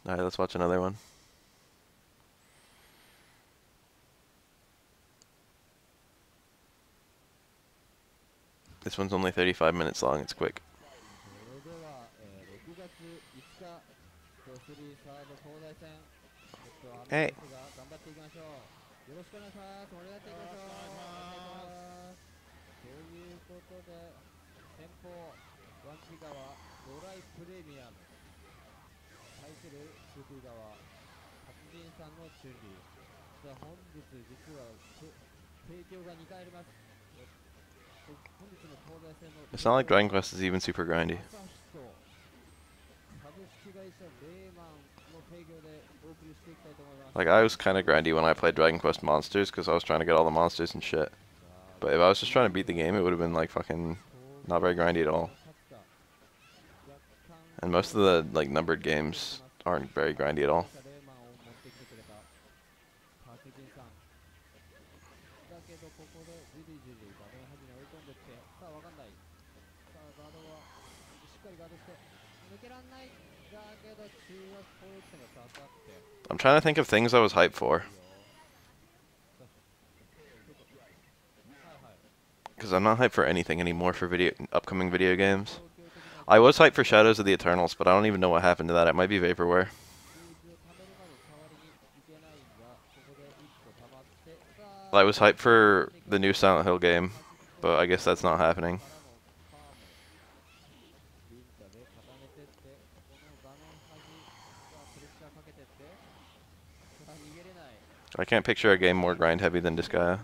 Alright, let's watch another one. This one's only 35 minutes long, it's quick. Hey. It's not like Dragon Quest is even super grindy. Like, I was kind of grindy when I played Dragon Quest Monsters because I was trying to get all the monsters and shit. But if I was just trying to beat the game, it would have been like fucking not very grindy at all. And most of the like numbered games aren't very grindy at all. I'm trying to think of things I was hyped for. Because I'm not hyped for anything anymore for upcoming video games. I was hyped for Shadows of the Eternals, but I don't even know what happened to that. It might be vaporware. I was hyped for the new Silent Hill game, but I guess that's not happening. I can't picture a game more grind heavy than Disgaea.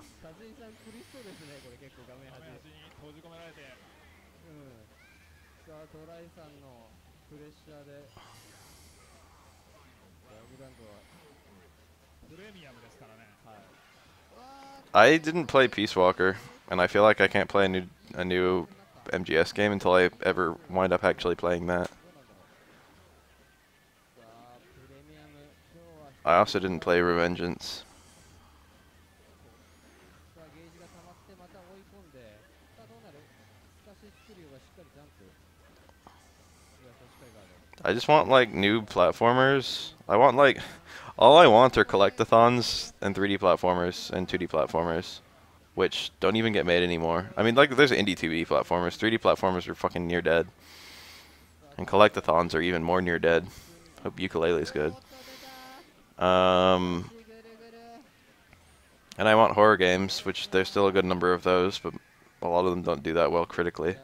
I didn't play Peace Walker, and I feel like I can't play a new MGS game until I ever wind up actually playing that. I also didn't play Revengeance. I just want like new platformers. I want like all I want are collectathons and 3D platformers and 2D platformers, which don't even get made anymore. I mean, like there's indie 2D platformers. 3D platformers are fucking near dead, and collectathons are even more near dead. Hope Ukulele's good. And I want horror games, which there's still a good number of those, but a lot of them don't do that well critically.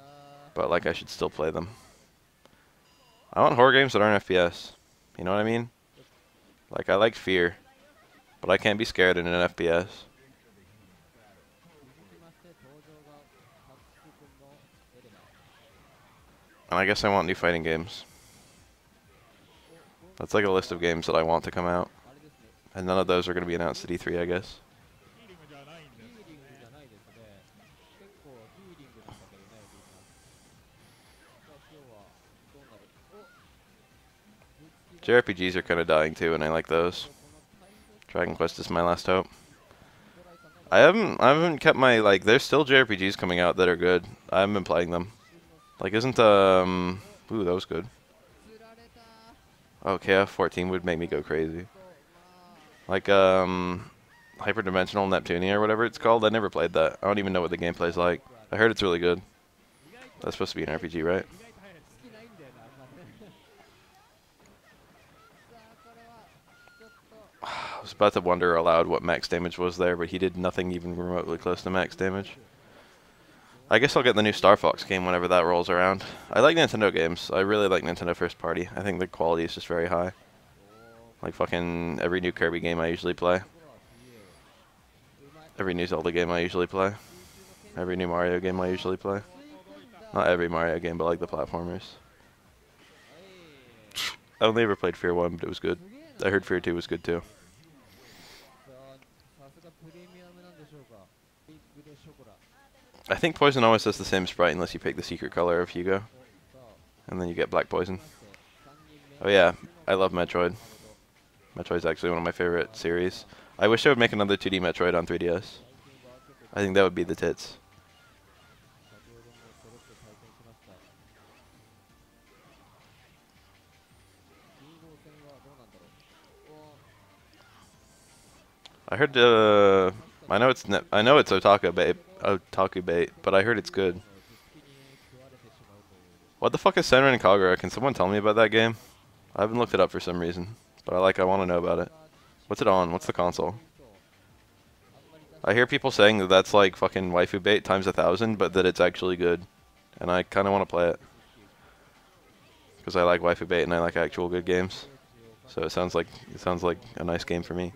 But like I should still play them. I want horror games that aren't FPS. You know what I mean? Like I like Fear, but I can't be scared in an FPS. And I guess I want new fighting games. That's like a list of games that I want to come out. And none of those are going to be announced at E3, I guess. JRPGs are kind of dying too, and I like those. Dragon Quest is my last hope. I haven't kept my, like, there's still JRPGs coming out that are good. I haven't been playing them. Like, isn't, ooh, that was good. Oh, KF14 would make me go crazy. Like, Hyperdimensional Neptunia or whatever it's called. I never played that. I don't even know what the gameplay's like. I heard it's really good. That's supposed to be an RPG, right? I was about to wonder aloud what max damage was there, but he did nothing even remotely close to max damage. I guess I'll get the new Star Fox game whenever that rolls around. I like Nintendo games. I really like Nintendo first party. I think the quality is just very high. Like fucking every new Kirby game I usually play. Every new Zelda game I usually play. Every new Mario game I usually play. Not every Mario game, but like the platformers. I only ever played Fear 1, but it was good. I heard Fear 2 was good too. I think Poison always has the same sprite unless you pick the secret color of Hugo. And then you get Black Poison. Oh yeah, I love Metroid. Metroid's actually one of my favorite series. I wish I would make another 2D Metroid on 3DS. I think that would be the tits. I heard I know it's otaku bait, but I heard it's good. What the fuck is Senran and Kagura? Can someone tell me about that game? I haven't looked it up for some reason, but I want to know about it. What's it on? What's the console? I hear people saying that that's like fucking waifu bait times 1,000, but that it's actually good, and I kind of want to play it because I like waifu bait and I like actual good games. So it sounds like a nice game for me.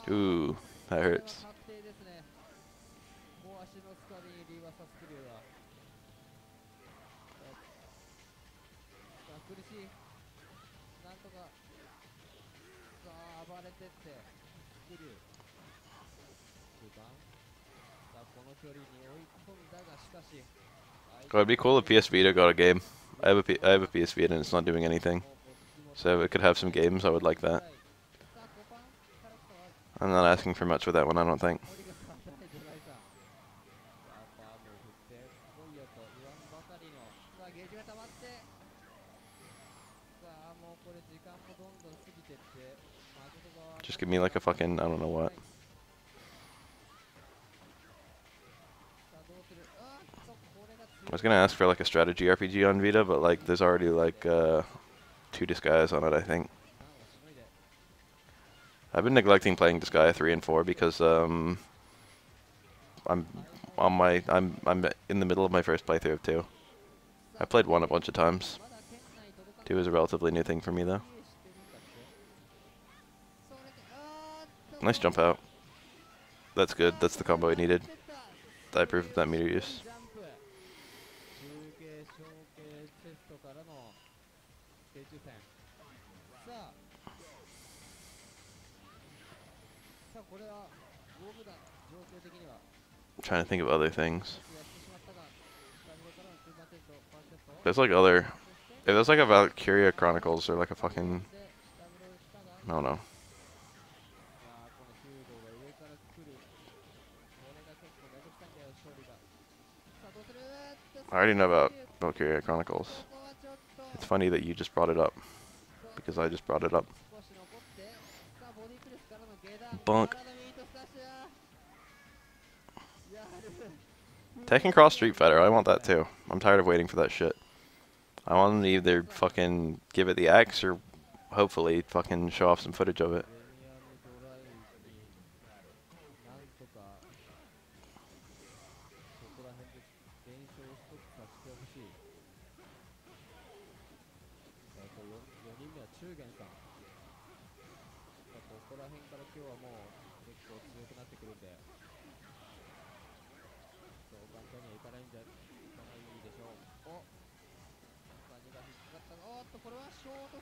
Ooh, that hurts. Oh, it'd be cool if PS Vita got a game. I have a PS Vita and it's not doing anything. So if it could have some games, I would like that. I'm not asking for much with that one, I don't think. Just give me like a fucking, I don't know what. I was gonna ask for like a strategy RPG on Vita, but like there's already like 2 Disgaeas on it, I think. I've been neglecting playing Disgaea 3 and 4 because I'm in the middle of my first playthrough of 2. I played 1 a bunch of times. 2 is a relatively new thing for me though. Nice jump out. That's good. That's the combo I needed. I approve of that meter use. I'm trying to think of other things. There's like other... If there's like a Valkyria Chronicles or like a fucking... I don't know. I already know about Valkyria Chronicles. It's funny that you just brought it up. Because I just brought it up. Bunk. Tekken Cross Street Fighter, I want that too. I'm tired of waiting for that shit. I want them to either fucking give it the axe or hopefully fucking show off some footage of it.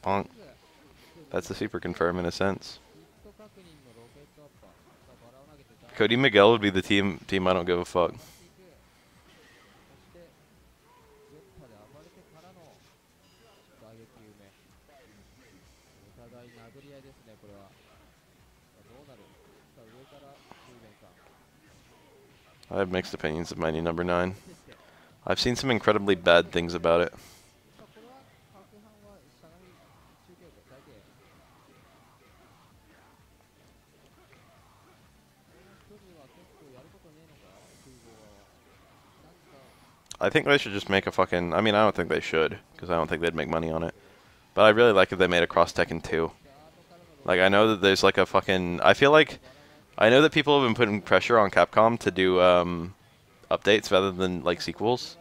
Bonk. That's a super confirm in a sense. Cody Miguel would be the team I don't give a fuck. I have mixed opinions of Mighty Number 9. I've seen some incredibly bad things about it. I think they should just make a fucking... I mean, I don't think they should, because I don't think they'd make money on it. But I'd really like if they made a Cross Tekken 2. Like, I know that there's like a fucking... I feel like... I know that people have been putting pressure on Capcom to do updates rather than, like, sequels.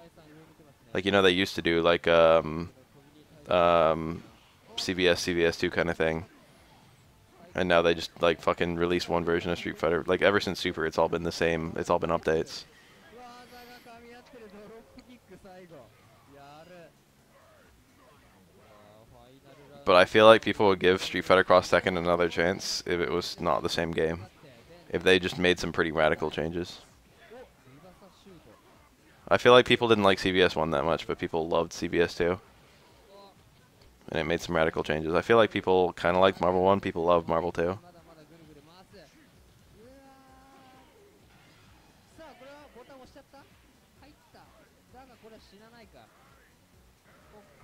Like, you know, they used to do, like, CVS 2 kind of thing. And now they just, like, fucking release one version of Street Fighter. Like, ever since Super, it's all been the same. It's all been updates. But I feel like people would give Street Fighter Cross Tekken another chance if it was not the same game. If they just made some pretty radical changes. I feel like people didn't like CVS 1 that much, but people loved CVS 2. And it made some radical changes. I feel like people kind of liked Marvel 1, people love Marvel 2.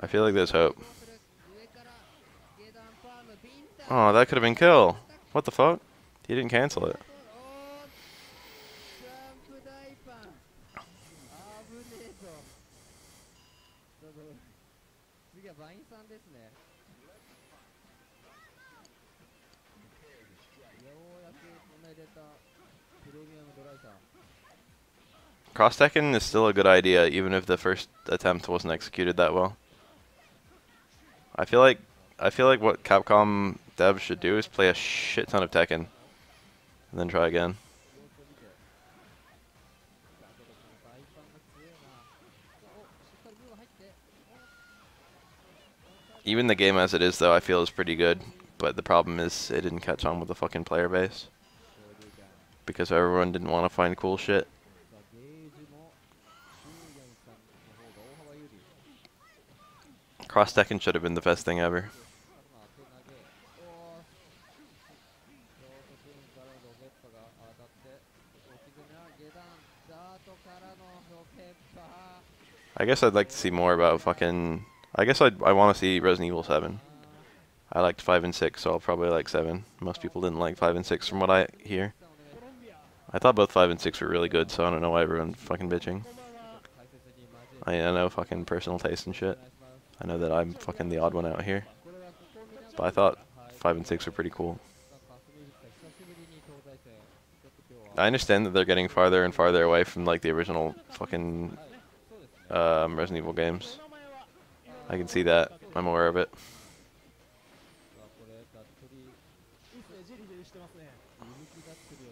I feel like there's hope. Oh, that could have been kill. What the fuck? He didn't cancel it. Cross-Tekken is still a good idea, even if the first attempt wasn't executed that well. I feel like what Capcom devs should do is play a shit ton of Tekken, and then try again. Even the game as it is, though, I feel is pretty good. But the problem is it didn't catch on with the fucking player base. Because everyone didn't want to find cool shit. Cross-Tekken should have been the best thing ever. I guess I'd like to see more about fucking... I guess I want to see Resident Evil 7. I liked 5 and 6, so I'll probably like 7. Most people didn't like 5 and 6 from what I hear. I thought both 5 and 6 were really good, so I don't know why everyone's fucking bitching. I know fucking personal taste and shit. I know that I'm fucking the odd one out here. But I thought 5 and 6 were pretty cool. I understand that they're getting farther and farther away from like the original fucking Resident Evil games. I can see that. I'm aware of it.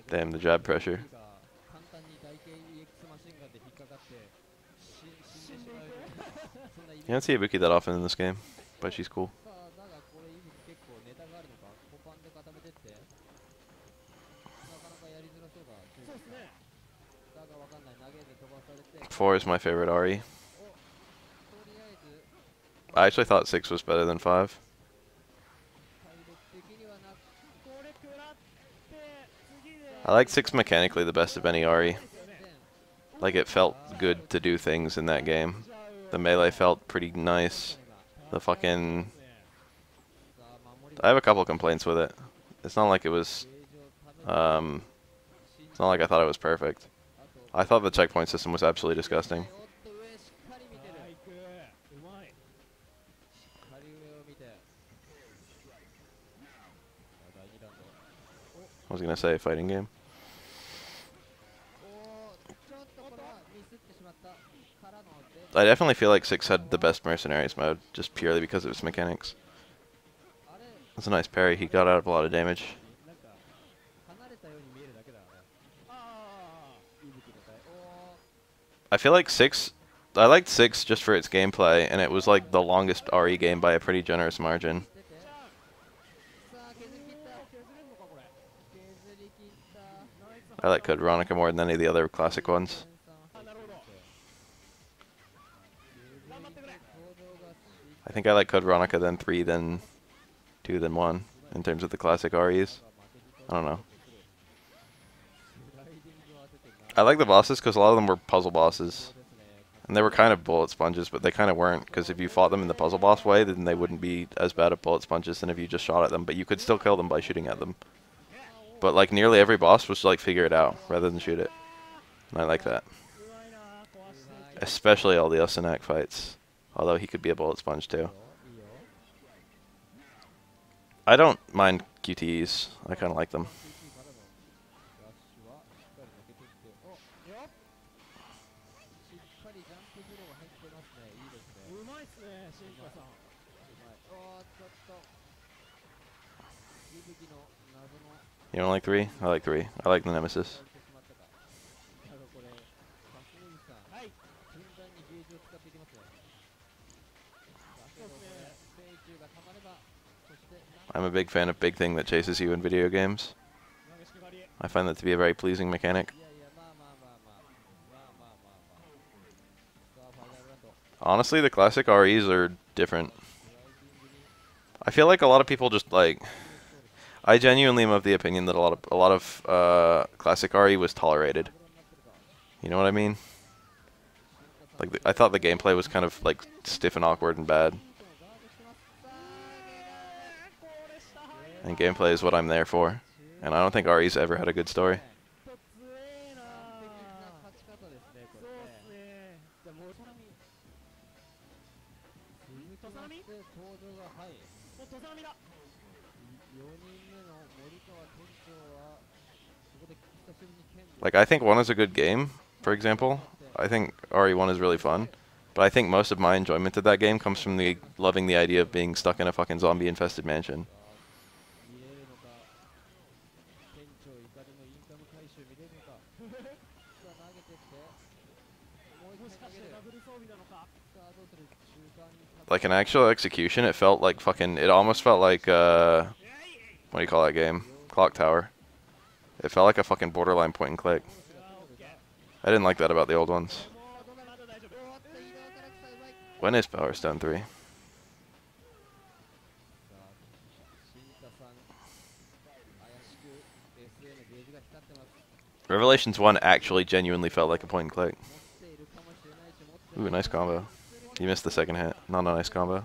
Damn, the jab pressure. You don't see Ibuki that often in this game, but she's cool. Four is my favorite RE. I actually thought 6 was better than 5. I like 6 mechanically the best of any RE. Like, it felt good to do things in that game. The melee felt pretty nice. The fucking... I have a couple complaints with it. It's not like it was... it's not like I thought it was perfect. I thought the checkpoint system was absolutely disgusting. I was gonna say fighting game. I definitely feel like 6 had the best Mercenaries mode, just purely because of its mechanics. That's a nice parry. He got out of a lot of damage. I feel like 6... I liked 6 just for its gameplay, and it was like the longest RE game by a pretty generous margin. I like Code Veronica more than any of the other classic ones. I think I like Code Veronica then 3, then 2, then 1 in terms of the classic REs. I don't know. I like the bosses because a lot of them were puzzle bosses. And they were kind of bullet sponges, but they kind of weren't, because if you fought them in the puzzle boss way, then they wouldn't be as bad at bullet sponges than if you just shot at them, but you could still kill them by shooting at them. But like nearly every boss was like figure it out rather than shoot it. And I like that. Especially all the Osanak fights. Although he could be a bullet sponge too. I don't mind QTEs. I kind of like them. You don't like 3? I like 3. I like the Nemesis. I'm a big fan of big thing that chases you in video games. I find that to be a very pleasing mechanic. Honestly, the classic REs are different. I feel like a lot of people just like... I genuinely am of the opinion that a lot of classic RE was tolerated. You know what I mean? Like I thought the gameplay was kind of like stiff and awkward and bad. And gameplay is what I'm there for. And I don't think RE's ever had a good story. Like, I think 1 is a good game, for example. I think RE1 is really fun. But I think most of my enjoyment of that game comes from the loving the idea of being stuck in a fucking zombie-infested mansion. Like, an actual execution, it felt like fucking... It almost felt like, what do you call that game? Clock Tower. It felt like a fucking borderline point and click. I didn't like that about the old ones. When is Power Stone 3? Revelations 1 actually genuinely felt like a point and click. Ooh, nice combo. You missed the second hit. Not a nice combo.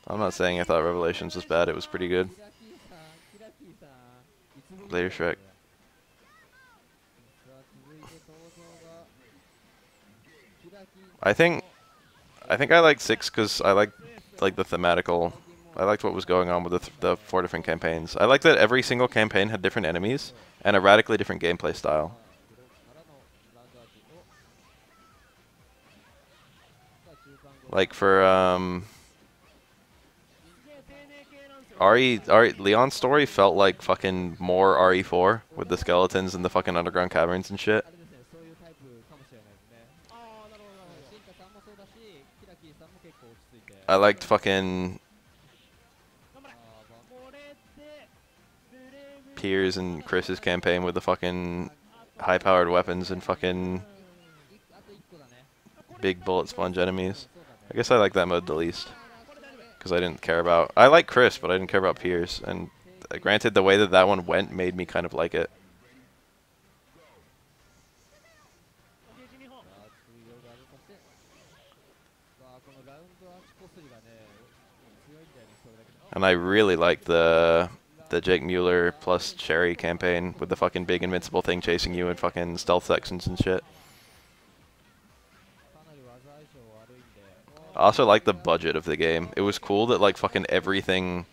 I'm not saying I thought Revelations was bad, it was pretty good. Later Shrek. I think I liked 6 because I liked the thematical. I liked what was going on with the 4 different campaigns. I liked that every single campaign had different enemies and a radically different gameplay style. Like for Leon's story felt like fucking more RE4 with the skeletons and the fucking underground caverns and shit. I liked fucking Piers and Chris's campaign with the fucking high-powered weapons and fucking big bullet sponge enemies. I guess I like that mode the least. Because I didn't care about... I like Chris, but I didn't care about Piers. And granted, the way that that one went made me kind of like it. And I really liked the Jake Mueller plus Sherry campaign with the fucking big invincible thing chasing you in fucking stealth sections and shit. I also like the budget of the game. It was cool that like fucking everything,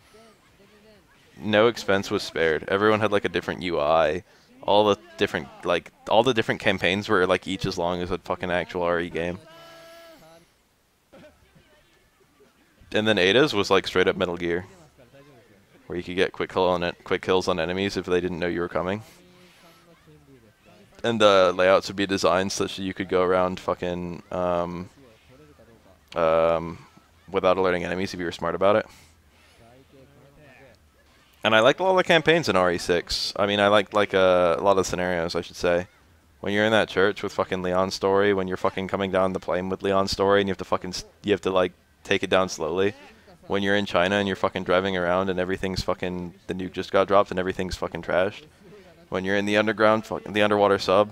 no expense was spared. Everyone had like a different UI. All the different campaigns were like each as long as a fucking actual RE game. And then Ada's was like straight up Metal Gear, where you could get quick kills on enemies if they didn't know you were coming. And the layouts would be designed such that you could go around fucking without alerting enemies if you were smart about it. And I liked a lot of the campaigns in RE6. I mean, I liked like a lot of the scenarios, I should say. When you're in that church with fucking Leon's story, when you're fucking coming down the plane with Leon's story, and you have to like take it down slowly. When you're in China and you're fucking driving around and everything's fucking, the nuke just got dropped and everything's fucking trashed. When you're in the underground, the underwater sub.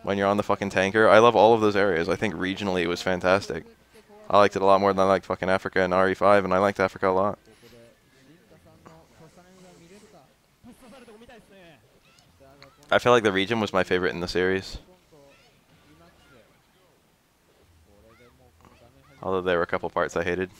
When you're on the fucking tanker. I love all of those areas. I think regionally it was fantastic. I liked it a lot more than I liked fucking Africa and RE5, and I liked Africa a lot. I feel like the region was my favorite in the series. Although there were a couple parts I hated.